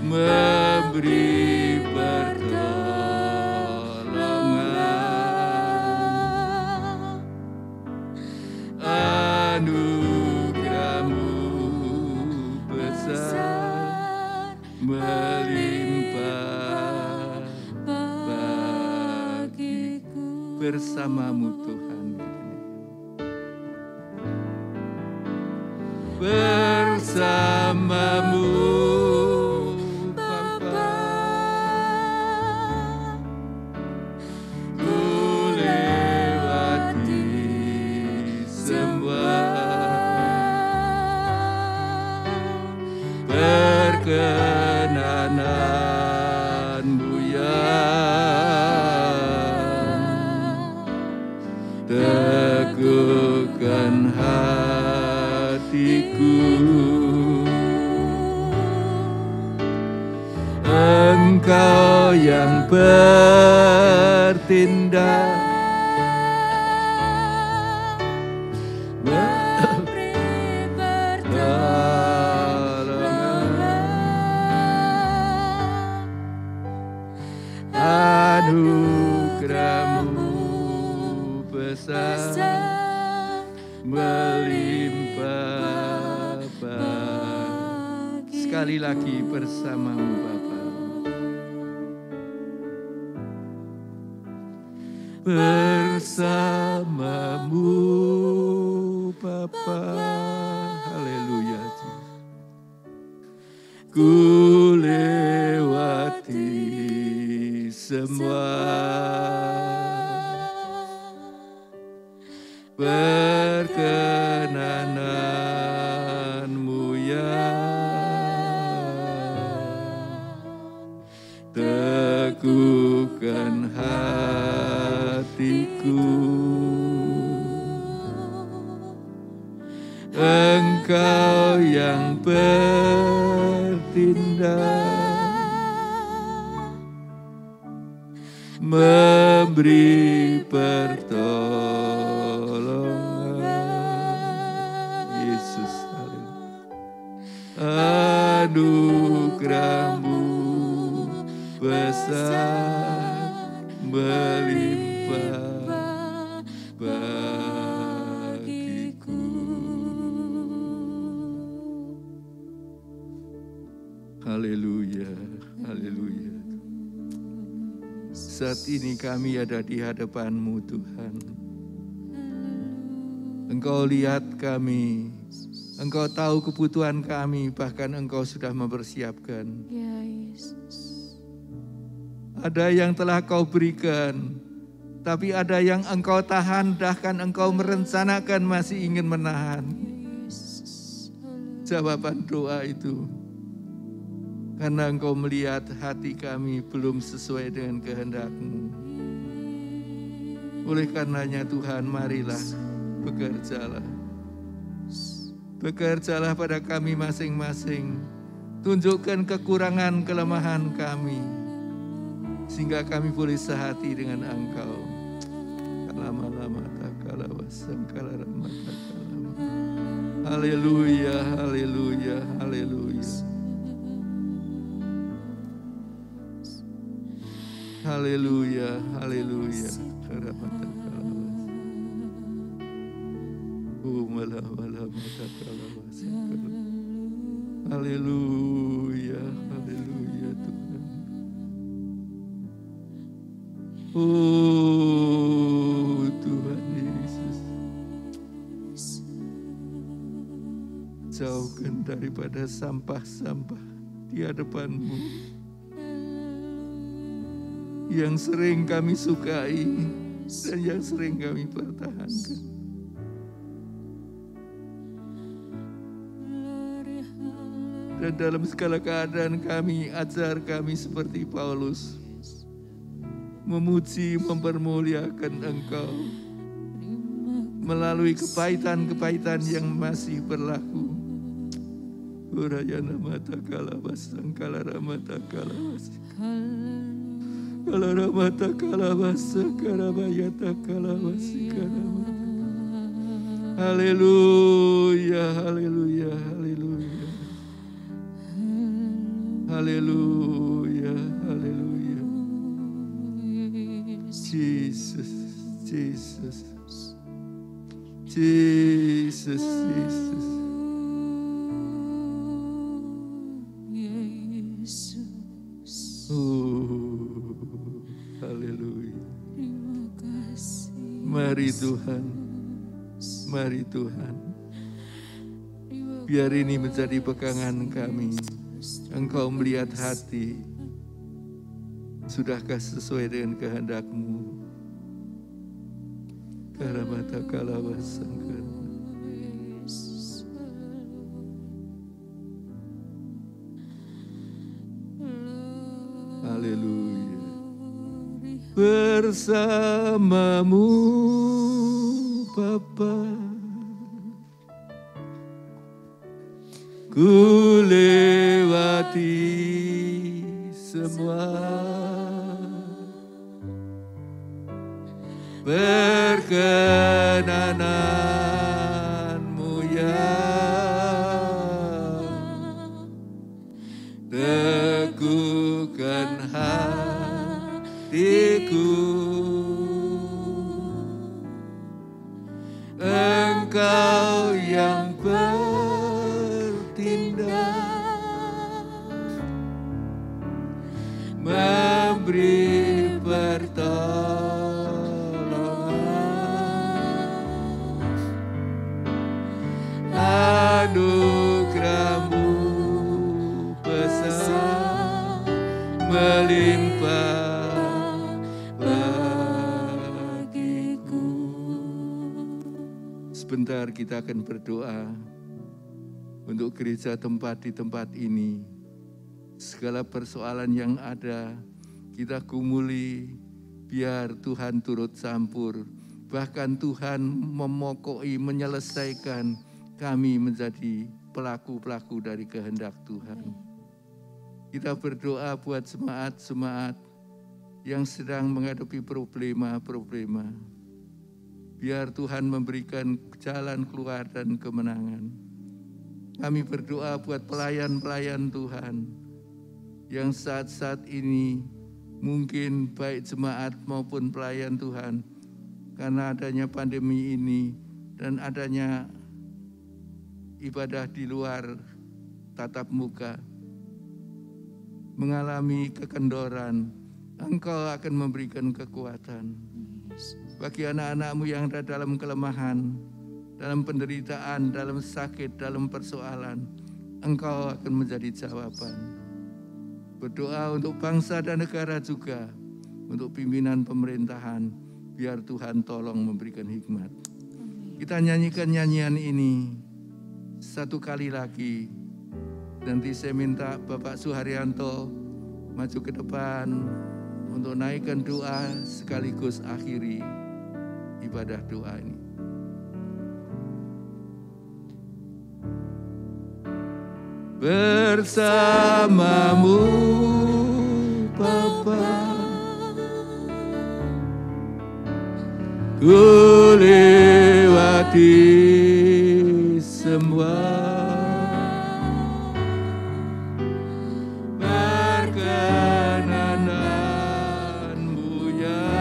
memberi pertolongan, anugerah-Mu besar melimpah bagiku. Bersamamu Tuhan, bersamamu Bapa, perkenananmu ya, teguhkan hatiku. Engkau yang bertindak melimpah bagi. Sekali lagi bersamamu Bapa. Bersamamu Bapa. Haleluya. Ku lewati semua perkenananmu ya, teguhkan hatiku. Engkau yang bertindak memberi pertolongan. Yesus, anugerah-Mu besar melimpah bagiku. Haleluya, haleluya. Saat ini kami ada di hadapan-Mu Tuhan. Engkau lihat kami, Engkau tahu kebutuhan kami, bahkan Engkau sudah mempersiapkan. Ya Yesus. Ada yang telah Kau berikan, tapi ada yang Engkau tahan, bahkan Engkau merencanakan masih ingin menahan. Jawaban doa itu karena Engkau melihat hati kami belum sesuai dengan kehendak-Mu. Oleh karenanya Tuhan, marilah bekerjalah. Bekerjalah pada kami masing-masing. Tunjukkan kekurangan kelemahan kami, sehingga kami boleh sehati dengan Engkau. Kalama-lama takalawa sangkalarama takalama. Haleluya, haleluya, haleluya. Haleluya, haleluya. Haleluya, haleluya Tuhan. Oh Tuhan Yesus, jauhkan daripada sampah-sampah di hadapan-Mu yang sering kami sukai dan yang sering kami pertahankan. Dan dalam segala keadaan kami, ajar kami seperti Paulus, memuji, mempermuliakan Engkau melalui kepahitan-kepahitan yang masih berlaku. Urayana mata kalabas, sangkalara mata kalabas. Kalara mata kalabas, karabayata kalabas, karamata. Haleluya, haleluya, haleluya. Haleluya, haleluya. Jesus, Jesus. Jesus, Jesus. Oh, haleluya. Mari Tuhan, mari Tuhan. Biar ini menjadi pegangan kami. Engkau melihat hati, sudahkah sesuai dengan kehendak-Mu? Karamata kalawasangkan. bersamamu Bapa. Ku lewati semua perkenananmu ya, teguhkan hatiku. Engkau yang bertindak, memberi pertolongan, anugerah-Mu besar melimpah bagiku. Sebentar kita akan berdoa untuk gereja tempat di tempat ini. Segala persoalan yang ada kita gumuli, biar Tuhan turut campur. Bahkan Tuhan memokoi, menyelesaikan kami menjadi pelaku-pelaku dari kehendak Tuhan. Kita berdoa buat jemaat-jemaat yang sedang menghadapi problema-problema. Biar Tuhan memberikan jalan keluar dan kemenangan. Kami berdoa buat pelayan-pelayan Tuhan yang saat-saat ini mungkin baik jemaat maupun pelayan Tuhan karena adanya pandemi ini dan adanya ibadah di luar tatap muka mengalami kekendoran. Engkau akan memberikan kekuatan bagi anak-anak-Mu yang ada dalam kelemahan, dalam penderitaan, dalam sakit, dalam persoalan. Engkau akan menjadi jawaban. Berdoa untuk bangsa dan negara juga, untuk pimpinan pemerintahan, biar Tuhan tolong memberikan hikmat. Kita nyanyikan nyanyian ini satu kali lagi. Nanti saya minta Bapak Suharyanto maju ke depan untuk naikkan doa sekaligus akhiri ibadah doa ini. Bersamamu Bapa, ku lewati semua perkenananmu ya,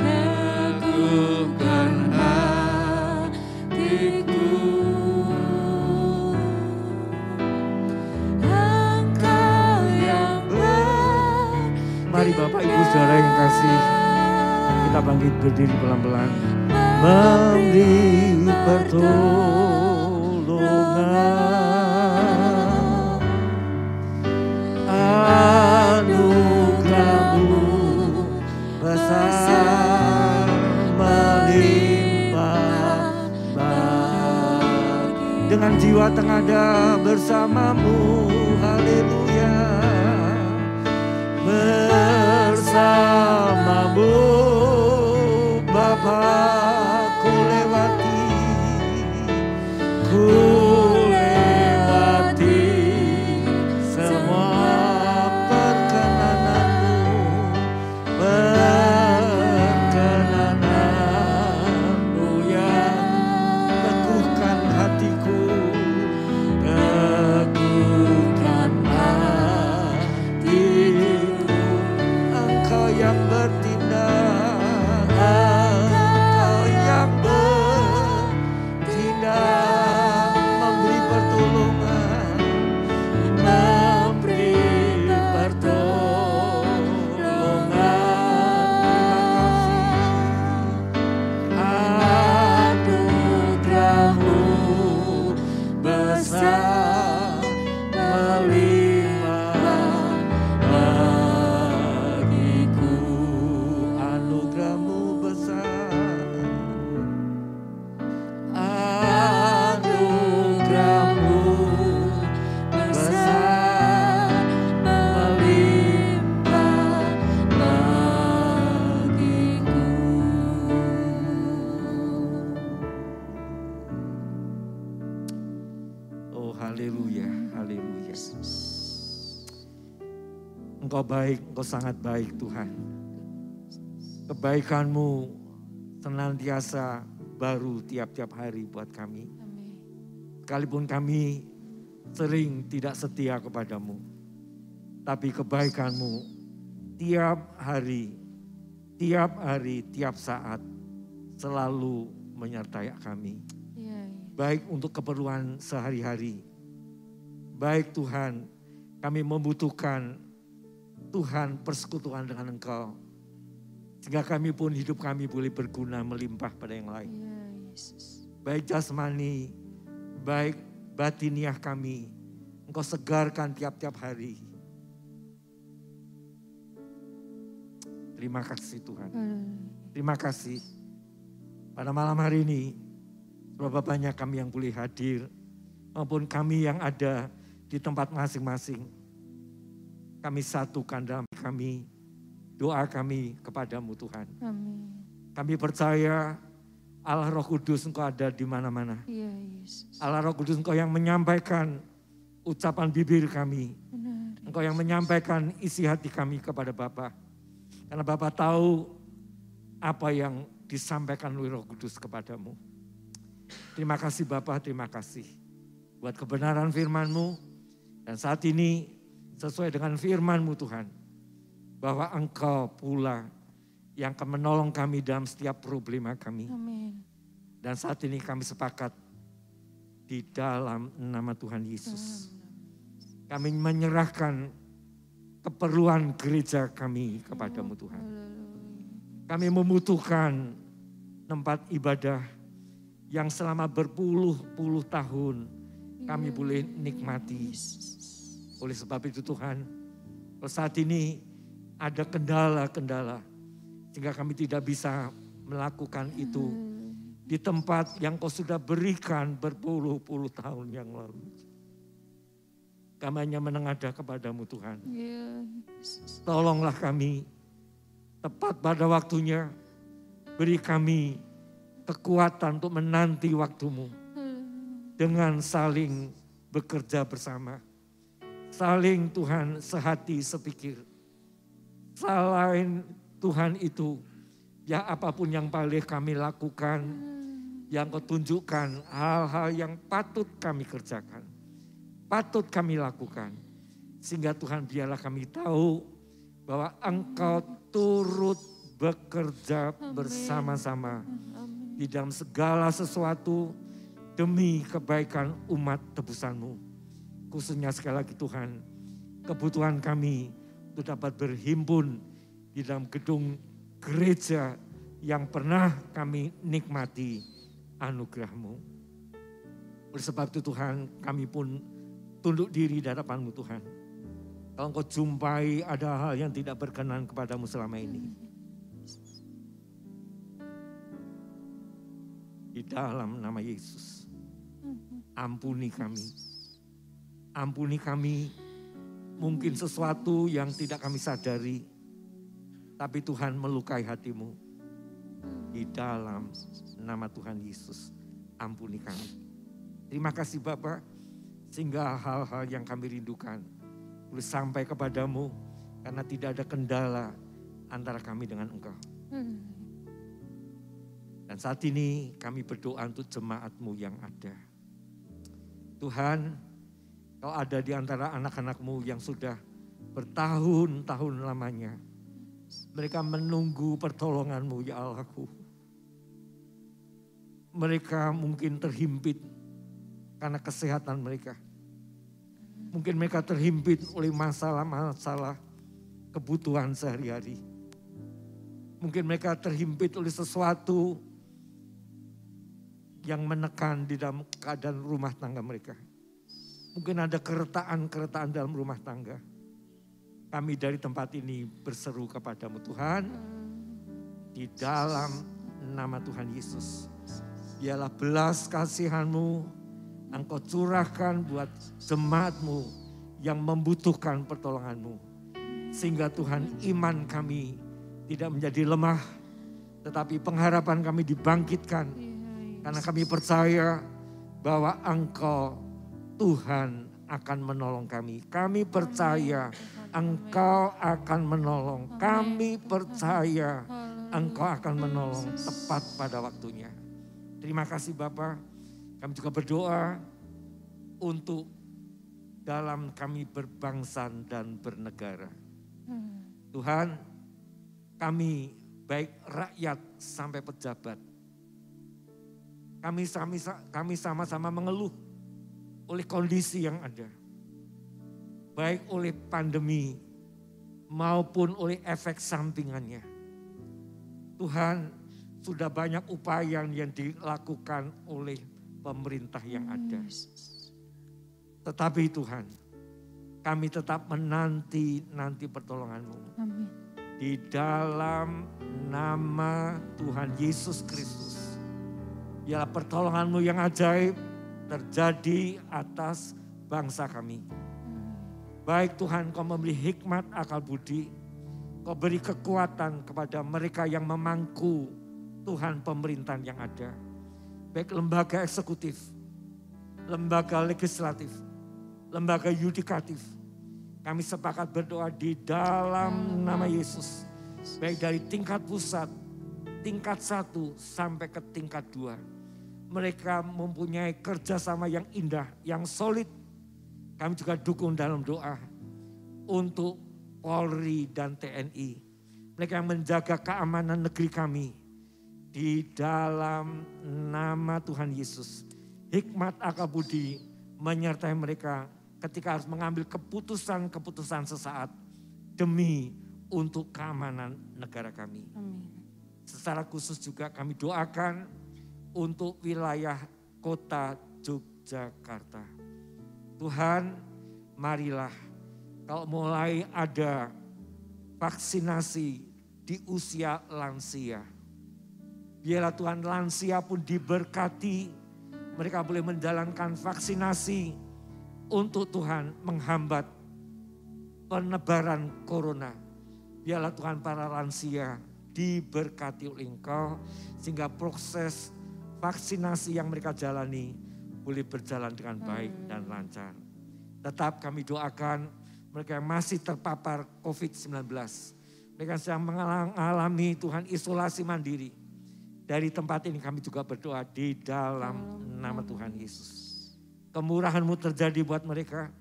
teguhkan hatiku. Mari Bapak Ibu Saudara yang kasih, kita bangkit berdiri pelan-pelan. Memberi pertolongan, anugerah-Mu besar melimpah bagi. Dengan jiwa tengada bersama-Mu, haleluya. Bersama-Mu Bapa, ku lewati semua perkenananmu yang teguhkan hatiku, teguhkan hatiku. Engkau yang bertindak, Engkau yang bertindak, Engkau baik, Engkau sangat baik Tuhan. Kebaikan-Mu senantiasa baru tiap-tiap hari buat kami. Amin. Sekalipun kami sering tidak setia kepadamu, tapi kebaikan-Mu tiap hari, tiap saat selalu menyertai kami. Iya, iya. Baik untuk keperluan sehari-hari. Baik Tuhan, kami membutuhkan Tuhan persekutuan dengan Engkau. Sehingga kami pun hidup kami boleh berguna melimpah pada yang lain. Iya, Yesus. Baik jasmani, baik batiniah kami. Engkau segarkan tiap-tiap hari. Terima kasih Tuhan. Terima kasih. Pada malam hari ini, berapa banyak kami yang boleh hadir, maupun kami yang ada di tempat masing-masing. Kami satukan dalam kami, doa kami kepadamu Tuhan. Amin. Kami percaya Allah Roh Kudus Engkau ada di mana-mana. Iya, Yesus. Allah Roh Kudus Engkau yang menyampaikan ucapan bibir kami. Benar. Engkau yang menyampaikan isi hati kami kepada Bapa. Karena Bapa tahu apa yang disampaikan oleh Roh Kudus kepadamu. Terima kasih Bapa, terima kasih buat kebenaran firman-Mu. Dan saat ini sesuai dengan firman-Mu Tuhan, bahwa Engkau pula yang akan menolong kami dalam setiap problema kami. Amin. Dan saat ini kami sepakat di dalam nama Tuhan Yesus. Kami menyerahkan keperluan gereja kami kepadamu Tuhan. Kami membutuhkan tempat ibadah yang selama berpuluh-puluh tahun kami boleh nikmati. Oleh sebab itu Tuhan, saat ini ada kendala-kendala sehingga kami tidak bisa melakukan itu di tempat yang Kau sudah berikan berpuluh-puluh tahun yang lalu. Kami hanya menengadah kepadamu Tuhan. Tolonglah kami tepat pada waktunya. Beri kami kekuatan untuk menanti waktumu. Dengan saling bekerja bersama. Saling Tuhan sehati sepikir. Selain Tuhan itu, ya apapun yang boleh kami lakukan, yang Kau tunjukkan hal-hal yang patut kami kerjakan. Patut kami lakukan. Sehingga Tuhan biarlah kami tahu bahwa Engkau turut bekerja bersama-sama di dalam segala sesuatu demi kebaikan umat tebusan-Mu. Khususnya sekali lagi Tuhan, kebutuhan kami untuk dapat berhimpun di dalam gedung gereja yang pernah kami nikmati anugerah-Mu. Oleh sebab itu Tuhan, kami pun tunduk diri di hadapan-Mu Tuhan. Kalau Engkau jumpai ada hal yang tidak berkenan kepadamu selama ini. Di dalam nama Yesus, ampuni kami. Ampuni kami, mungkin sesuatu yang tidak kami sadari. Tapi Tuhan melukai hatimu. Di dalam nama Tuhan Yesus, ampuni kami. Terima kasih Bapa, sehingga hal-hal yang kami rindukan boleh sampai kepadamu. Karena tidak ada kendala antara kami dengan Engkau. Dan saat ini kami berdoa untuk jemaat-Mu yang ada. Tuhan, Kau ada di antara anak-anak-Mu yang sudah bertahun-tahun lamanya. Mereka menunggu pertolongan-Mu ya Allahku. Mereka mungkin terhimpit karena kesehatan mereka. Mungkin mereka terhimpit oleh masalah-masalah kebutuhan sehari-hari. Mungkin mereka terhimpit oleh sesuatu yang menekan di dalam keadaan rumah tangga mereka. Mungkin ada keretaan-keretaan dalam rumah tangga. Kami dari tempat ini berseru kepadamu Tuhan. Di dalam nama Tuhan Yesus. Biarlah belas kasihan-Mu Engkau curahkan buat jemaat-Mu yang membutuhkan pertolongan-Mu. Sehingga Tuhan iman kami tidak menjadi lemah. Tetapi pengharapan kami dibangkitkan. Karena kami percaya bahwa Engkau Tuhan akan menolong kami. Kami percaya Engkau akan menolong. Kami percaya Engkau akan menolong tepat pada waktunya. Terima kasih Bapa. Kami juga berdoa untuk dalam kami berbangsa dan bernegara. Tuhan, kami baik rakyat sampai pejabat, kami sama-sama mengeluh oleh kondisi yang ada. Baik oleh pandemi maupun oleh efek sampingannya. Tuhan, sudah banyak upaya yang dilakukan oleh pemerintah yang ada. Tetapi Tuhan, kami tetap menanti pertolongan-Mu. Amin. Di dalam nama Tuhan Yesus Kristus. Biarlah pertolongan-Mu yang ajaib terjadi atas bangsa kami. Baik Tuhan, Kau memberi hikmat akal budi. Kau beri kekuatan kepada mereka yang memangku Tuhan pemerintahan yang ada. Baik lembaga eksekutif, lembaga legislatif, lembaga yudikatif. Kami sepakat berdoa di dalam nama Yesus. Baik dari tingkat pusat, tingkat 1 sampai ke tingkat 2. Mereka mempunyai kerjasama yang indah, yang solid. Kami juga dukung dalam doa untuk Polri dan TNI. Mereka yang menjaga keamanan negeri kami. Di dalam nama Tuhan Yesus. Hikmat akal budi menyertai mereka ketika harus mengambil keputusan-keputusan sesaat. Demi untuk keamanan negara kami. Amin. Secara khusus juga kami doakan untuk wilayah kota Yogyakarta. Tuhan, marilah kalau mulai ada vaksinasi di usia lansia. Biarlah Tuhan lansia pun diberkati, mereka boleh menjalankan vaksinasi untuk Tuhan menghambat penebaran corona. Biarlah Tuhan para lansia diberkati oleh Engkau sehingga proses vaksinasi yang mereka jalani boleh berjalan dengan baik dan lancar. Tetap kami doakan mereka yang masih terpapar COVID-19. Mereka yang sedang mengalami Tuhan isolasi mandiri. Dari tempat ini kami juga berdoa di dalam nama Tuhan Yesus. Kemurahan-Mu terjadi buat mereka.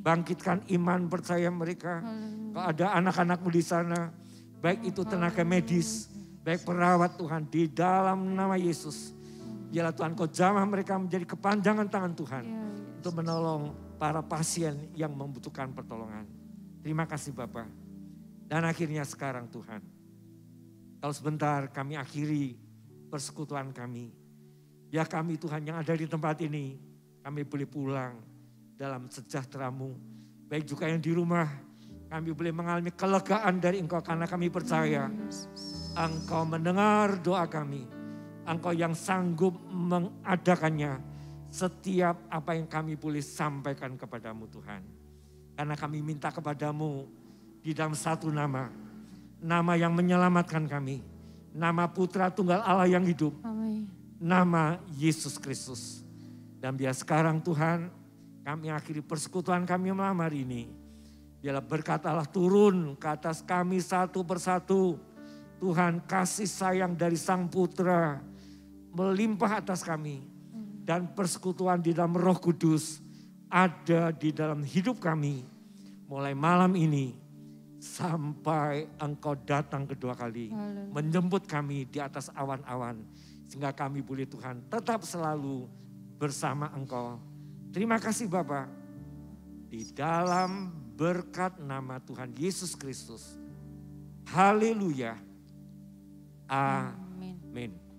Bangkitkan iman percaya mereka. Kalau ada anak-anak-Mu di sana, baik itu tenaga medis, baik perawat Tuhan, di dalam nama Yesus. Biarlah Tuhan Kau jamah mereka menjadi kepanjangan tangan Tuhan untuk menolong para pasien yang membutuhkan pertolongan. Terima kasih Bapa. Dan akhirnya sekarang Tuhan, kalau sebentar kami akhiri persekutuan kami. Ya kami Tuhan yang ada di tempat ini, kami boleh pulang dalam sejahtera-Mu. Baik juga yang di rumah, kami boleh mengalami kelegaan dari Engkau karena kami percaya Engkau mendengar doa kami. Engkau yang sanggup mengadakannya setiap apa yang kami boleh sampaikan kepadamu Tuhan. Karena kami minta kepadamu di dalam satu nama. Nama yang menyelamatkan kami. Nama Putra Tunggal Allah yang hidup. Amin. Nama Yesus Kristus. Dan biar sekarang Tuhan kami akhiri persekutuan kami malam hari ini. Biarlah berkat Allah turun ke atas kami satu persatu. Tuhan kasih sayang dari Sang Putra melimpah atas kami. Dan persekutuan di dalam Roh Kudus ada di dalam hidup kami. Mulai malam ini sampai Engkau datang kedua kali. Menjemput kami di atas awan-awan. Sehingga kami boleh Tuhan tetap selalu bersama Engkau. Terima kasih Bapa. Di dalam berkat nama Tuhan Yesus Kristus. Haleluya. Amin.